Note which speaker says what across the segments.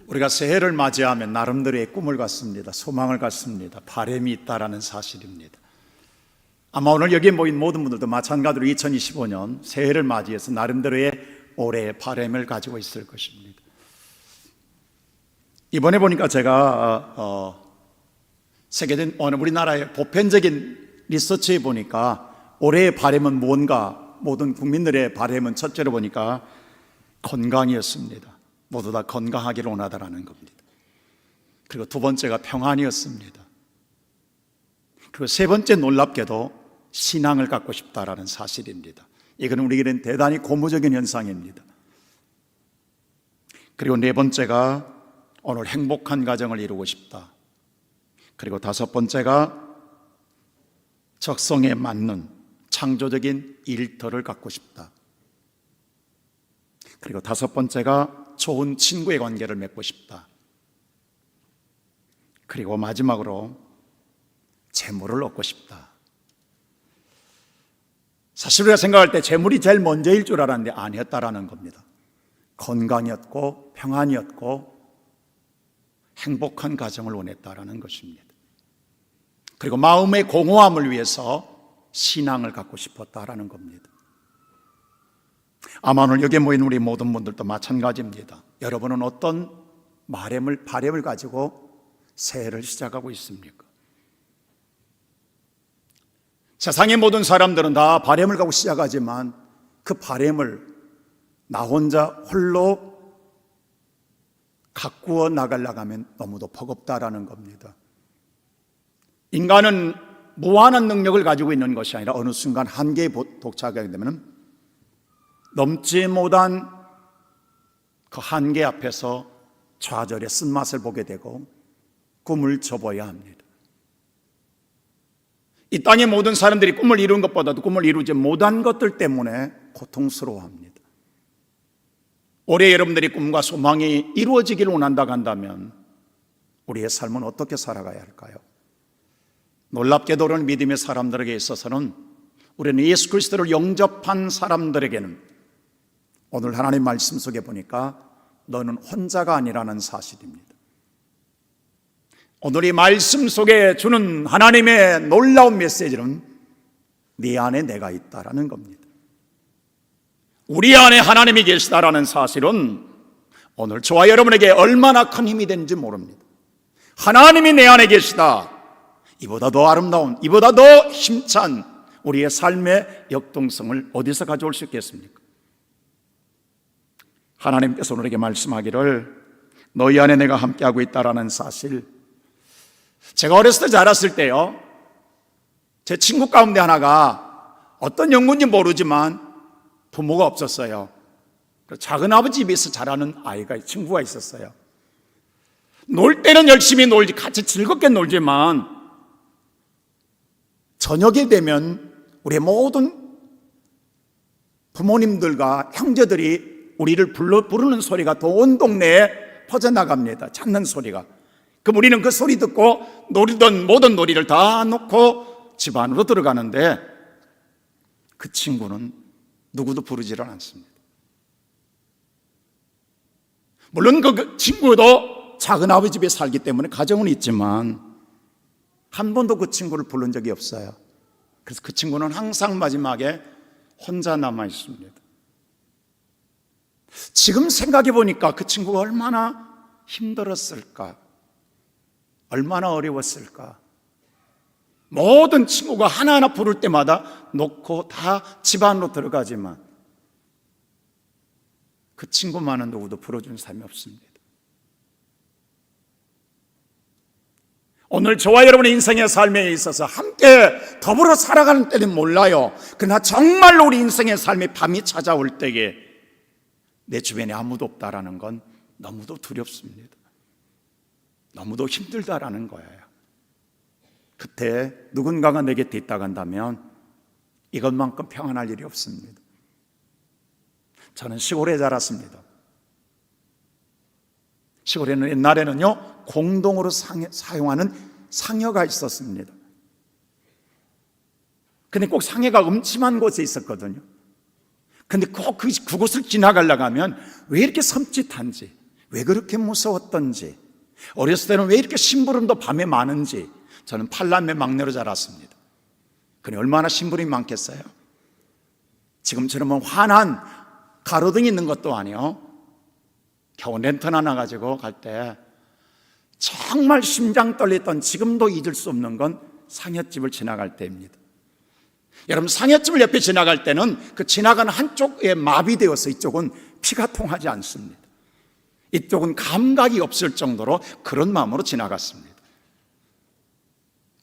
Speaker 1: 우리가 새해를 맞이하면 나름대로의 꿈을 갖습니다. 소망을 갖습니다. 바람이 있다라는 사실입니다. 아마 오늘 여기에 모인 모든 분들도 마찬가지로 2025년 새해를 맞이해서 나름대로의 올해의 바람을 가지고 있을 것입니다. 이번에 보니까 제가 세계된 우리나라의 보편적인 리서치에 보니까 올해의 바람은 뭔가, 모든 국민들의 바람은 첫째로 보니까 건강이었습니다. 모두 다 건강하기를 원하다라는 겁니다. 그리고 두 번째가 평안이었습니다. 그리고 세 번째, 놀랍게도 신앙을 갖고 싶다라는 사실입니다. 이건 우리에게는 대단히 고무적인 현상입니다. 그리고 네 번째가 오늘 행복한 가정을 이루고 싶다. 그리고 다섯 번째가 적성에 맞는 창조적인 일터를 갖고 싶다. 그리고 다섯 번째가 좋은 친구의 관계를 맺고 싶다. 그리고 마지막으로 재물을 얻고 싶다. 사실 우리가 생각할 때 재물이 제일 먼저일 줄 알았는데 아니었다라는 겁니다. 건강이었고 평안이었고 행복한 가정을 원했다라는 것입니다. 그리고 마음의 공허함을 위해서 신앙을 갖고 싶었다라는 겁니다. 아마 오늘 여기에 모인 우리 모든 분들도 마찬가지입니다. 여러분은 어떤 바람을 가지고 새해를 시작하고 있습니까? 세상의 모든 사람들은 다 바람을 갖고 시작하지만 그 바람을 나 혼자 홀로 가꾸어 나가려고 하면 너무도 버겁다라는 겁니다. 인간은 무한한 능력을 가지고 있는 것이 아니라 어느 순간 한계에 도착하게 되면 넘지 못한 그 한계 앞에서 좌절의 쓴맛을 보게 되고 꿈을 접어야 합니다. 이 땅의 모든 사람들이 꿈을 이룬 것보다도 꿈을 이루지 못한 것들 때문에 고통스러워합니다. 올해 여러분들이 꿈과 소망이 이루어지기를 원한다고 한다면 우리의 삶은 어떻게 살아가야 할까요? 놀랍게도 오늘 믿음의 사람들에게 있어서는 우리는 예수 그리스도를 영접한 사람들에게는 오늘 하나님 말씀 속에 보니까 너는 혼자가 아니라는 사실입니다. 오늘 이 말씀 속에 주는 하나님의 놀라운 메시지는 네 안에 내가 있다라는 겁니다. 우리 안에 하나님이 계시다라는 사실은 오늘 저와 여러분에게 얼마나 큰 힘이 되는지 모릅니다. 하나님이 내 안에 계시다. 이보다 더 아름다운, 이보다 더 힘찬 우리의 삶의 역동성을 어디서 가져올 수 있겠습니까? 하나님께서 우리에게 말씀하기를 너희 안에 내가 함께하고 있다라는 사실. 제가 어렸을 때 자랐을 때요, 제 친구 가운데 하나가 어떤 연구인지 모르지만 부모가 없었어요. 작은 아버지 집에서 자라는 친구가 있었어요. 놀 때는 열심히 놀지, 같이 즐겁게 놀지만 저녁이 되면 우리 모든 부모님들과 형제들이 우리를 부르는 소리가 또 온 동네에 퍼져나갑니다. 찾는 소리가. 그럼 우리는 그 소리 듣고 놀이던 모든 놀이를 다 놓고 집 안으로 들어가는데 그 친구는 누구도 부르지를 않습니다. 물론 그 친구도 작은 아버지 집에 살기 때문에 가정은 있지만 한 번도 그 친구를 부른 적이 없어요. 그래서 그 친구는 항상 마지막에 혼자 남아 있습니다. 지금 생각해 보니까 그 친구가 얼마나 힘들었을까, 얼마나 어려웠을까. 모든 친구가 하나하나 부를 때마다 놓고 다 집 안으로 들어가지만 그 친구만은 누구도 불러준 사람이 없습니다. 오늘 저와 여러분의 인생의 삶에 있어서 함께 더불어 살아가는 때는 몰라요. 그러나 정말로 우리 인생의 삶의 밤이 찾아올 때에 내 주변에 아무도 없다라는 건 너무도 두렵습니다. 너무도 힘들다라는 거예요. 그때 누군가가 내 곁에 있다고 한다면 이것만큼 평안할 일이 없습니다. 저는 시골에 자랐습니다. 시골에는 옛날에는요, 공동으로 사용하는 상여가 있었습니다. 근데 꼭 상해가 음침한 곳에 있었거든요. 근데 꼭 그곳을 지나가려고 하면 왜 이렇게 섬찟한지, 왜 그렇게 무서웠던지, 어렸을 때는 왜 이렇게 심부름도 밤에 많은지. 저는 8남매 막내로 자랐습니다. 그니 얼마나 심부름이 많겠어요? 지금처럼 환한 가로등이 있는 것도 아니요, 겨우 랜턴 하나 가지고 갈 때 정말 심장 떨렸던, 지금도 잊을 수 없는 건 상여집을 지나갈 때입니다. 여러분, 상여집을 옆에 지나갈 때는 그 지나가는 한쪽에 마비되어서 이쪽은 피가 통하지 않습니다. 이쪽은 감각이 없을 정도로 그런 마음으로 지나갔습니다.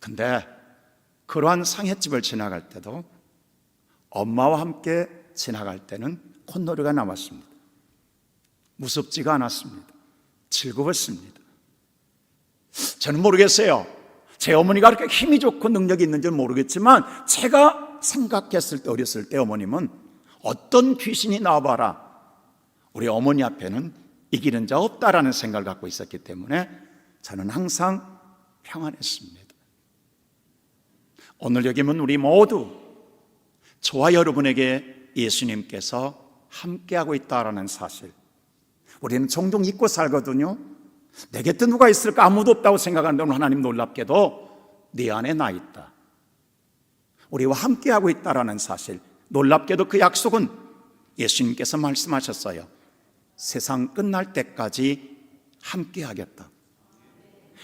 Speaker 1: 근데 그러한 상여집을 지나갈 때도 엄마와 함께 지나갈 때는 콧노래가 나왔습니다. 무섭지가 않았습니다. 즐거웠습니다. 저는 모르겠어요. 제 어머니가 그렇게 힘이 좋고 능력이 있는지는 모르겠지만, 제가 생각했을 때, 어렸을 때 어머님은 어떤 귀신이 나와봐라, 우리 어머니 앞에는 이기는 자 없다라는 생각을 갖고 있었기 때문에 저는 항상 평안했습니다. 오늘 여기면 우리 모두, 저와 여러분에게 예수님께서 함께하고 있다라는 사실, 우리는 종종 잊고 살거든요. 내 곁에 누가 있을까? 아무도 없다고 생각하는데 오늘 하나님 놀랍게도 네 안에 나 있다, 우리와 함께하고 있다라는 사실. 놀랍게도 그 약속은 예수님께서 말씀하셨어요. 세상 끝날 때까지 함께하겠다.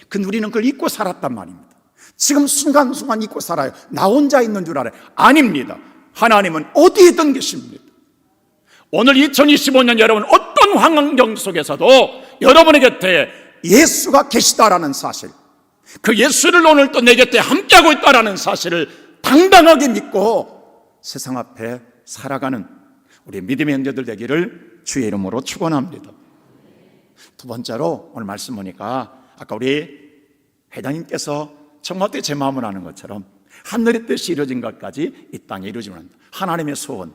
Speaker 1: 근데 우리는 그걸 잊고 살았단 말입니다. 지금 순간순간 잊고 살아요. 나 혼자 있는 줄 알아요. 아닙니다. 하나님은 어디에든 계십니다. 오늘 2025년 여러분, 어떤 환경 속에서도 여러분의 곁에 예수가 계시다라는 사실, 그 예수를 오늘 또 내 곁에 함께하고 있다라는 사실을 당당하게 믿고 세상 앞에 살아가는 우리 믿음의 형제들 되기를 주의 이름으로 축원합니다. 두 번째로 오늘 말씀 보니까, 아까 우리 회장님께서 정말 제 마음을 아는 것처럼 하늘의 뜻이 이루어진 것까지 이 땅에 이루어지면 한다. 하나님의 소원,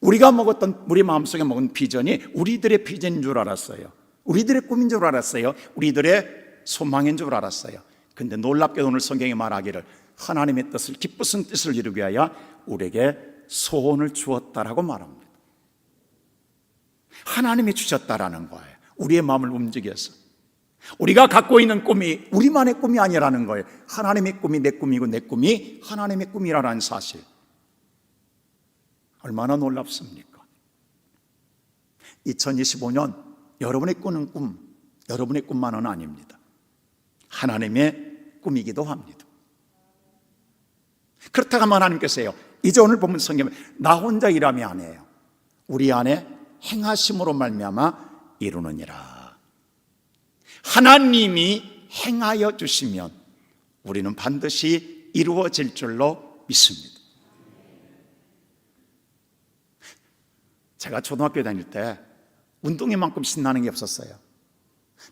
Speaker 1: 우리가 먹었던, 우리 마음속에 먹은 비전이 우리들의 비전인 줄 알았어요. 우리들의 꿈인 줄 알았어요. 우리들의 소망인 줄 알았어요. 근데 놀랍게도 오늘 성경이 말하기를 하나님의 뜻을, 기쁘신 뜻을 이루기 위하여 우리에게 소원을 주었다라고 말합니다. 하나님이 주셨다라는 거예요. 우리의 마음을 움직여서. 우리가 갖고 있는 꿈이 우리만의 꿈이 아니라는 거예요. 하나님의 꿈이 내 꿈이고 내 꿈이 하나님의 꿈이라는 사실. 얼마나 놀랍습니까? 2025년 여러분의 꾸는 꿈, 여러분의 꿈만은 아닙니다. 하나님의 꿈이기도 합니다. 그렇다고 하면 하나님께서요, 이제 오늘 보면 성경에 나 혼자 일함이 아니에요. 우리 안에 행하심으로 말미암아 이루느니라. 하나님이 행하여 주시면 우리는 반드시 이루어질 줄로 믿습니다. 제가 초등학교 다닐 때 운동회만큼 신나는 게 없었어요.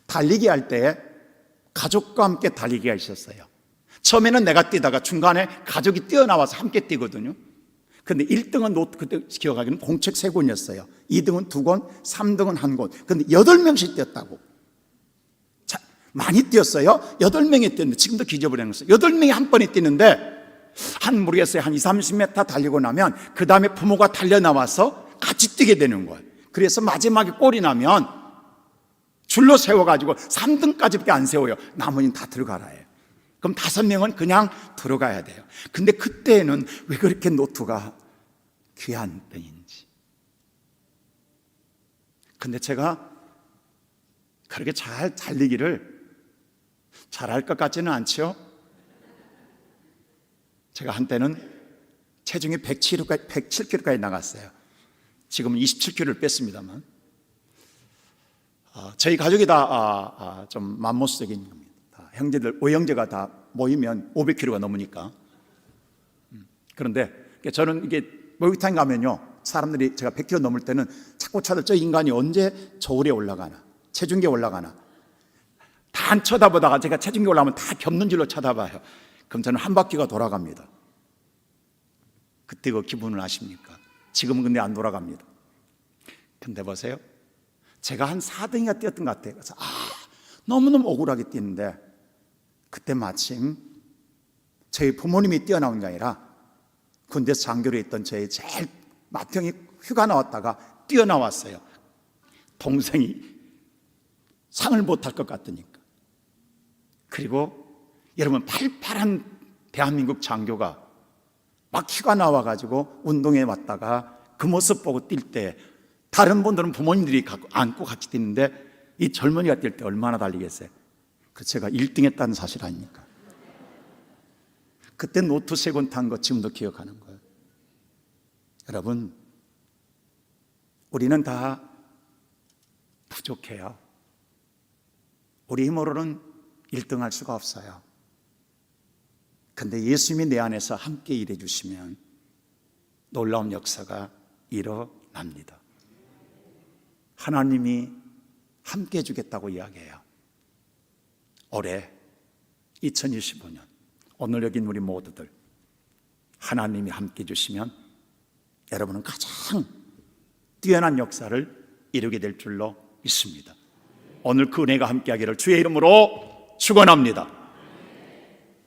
Speaker 1: 달리기 할 때 가족과 함께 달리기가 있었어요. 처음에는 내가 뛰다가 중간에 가족이 뛰어나와서 함께 뛰거든요. 근데 1등은 그때 기억하기는 공책 3권이었어요. 2등은 2권, 3등은 1권. 근데 8명씩 뛰었다고. 자, 많이 뛰었어요. 8명이 뛰었는데, 지금도 기저버렸어요. 8명이 한 번에 뛰는데, 모르겠어요. 한 20, 30m 달리고 나면, 그 다음에 부모가 달려나와서 같이 뛰게 되는 거예요. 그래서 마지막에 골이 나면, 줄로 세워가지고 3등까지밖에 안 세워요. 나머지는 다 들어가라 해요. 그럼 5명은 그냥 들어가야 돼요. 근데 그때는 왜 그렇게 노트가 귀한 때인지. 근데 제가 그렇게 잘 달리기를 잘할 것 같지는 않죠? 제가 한때는 체중이 107kg까지 나갔어요. 지금은 27kg를 뺐습니다만. 저희 가족이 다 좀 맘모스적인 겁니다. 형제들, 5형제가 다 모이면 500kg가 넘으니까. 그런데 저는 이게 목욕탕 가면요, 사람들이 제가 100kg 넘을 때는 자꾸 찾아, 저 인간이 언제 저울에 올라가나, 체중계에 올라가나. 다 안 쳐다보다가 제가 체중계에 올라가면 다 겹는 줄로 쳐다봐요. 그럼 저는 한 바퀴가 돌아갑니다. 그때 그 기분을 아십니까? 지금은 근데 안 돌아갑니다. 근데 보세요, 제가 한 4등인가 뛰었던 것 같아요. 그래서 너무너무 억울하게 뛰는데, 그때 마침 저희 부모님이 뛰어나온 게 아니라 군대에서 장교로 있던 저희 제일 맏형이 휴가 나왔다가 뛰어나왔어요. 동생이 상을 못할 것 같으니까. 그리고 여러분, 팔팔한 대한민국 장교가 막 휴가 나와가지고 운동에 왔다가 그 모습 보고 뛸 때 다른 분들은 부모님들이 안고 같이 뛰는데 이 젊은이가 뛸 때 얼마나 달리겠어요? 그 제가 1등 했다는 사실 아닙니까? 그때 노트 3권 탄 거 지금도 기억하는 거예요. 여러분, 우리는 다 부족해요. 우리 힘으로는 1등 할 수가 없어요. 근데 예수님이 내 안에서 함께 일해 주시면 놀라운 역사가 일어납니다. 하나님이 함께 해주겠다고 이야기해요. 올해 2025년 오늘 여긴 우리 모두들 하나님이 함께 해주시면 여러분은 가장 뛰어난 역사를 이루게 될 줄로 믿습니다. 오늘 그 은혜가 함께하기를 주의 이름으로 축원합니다.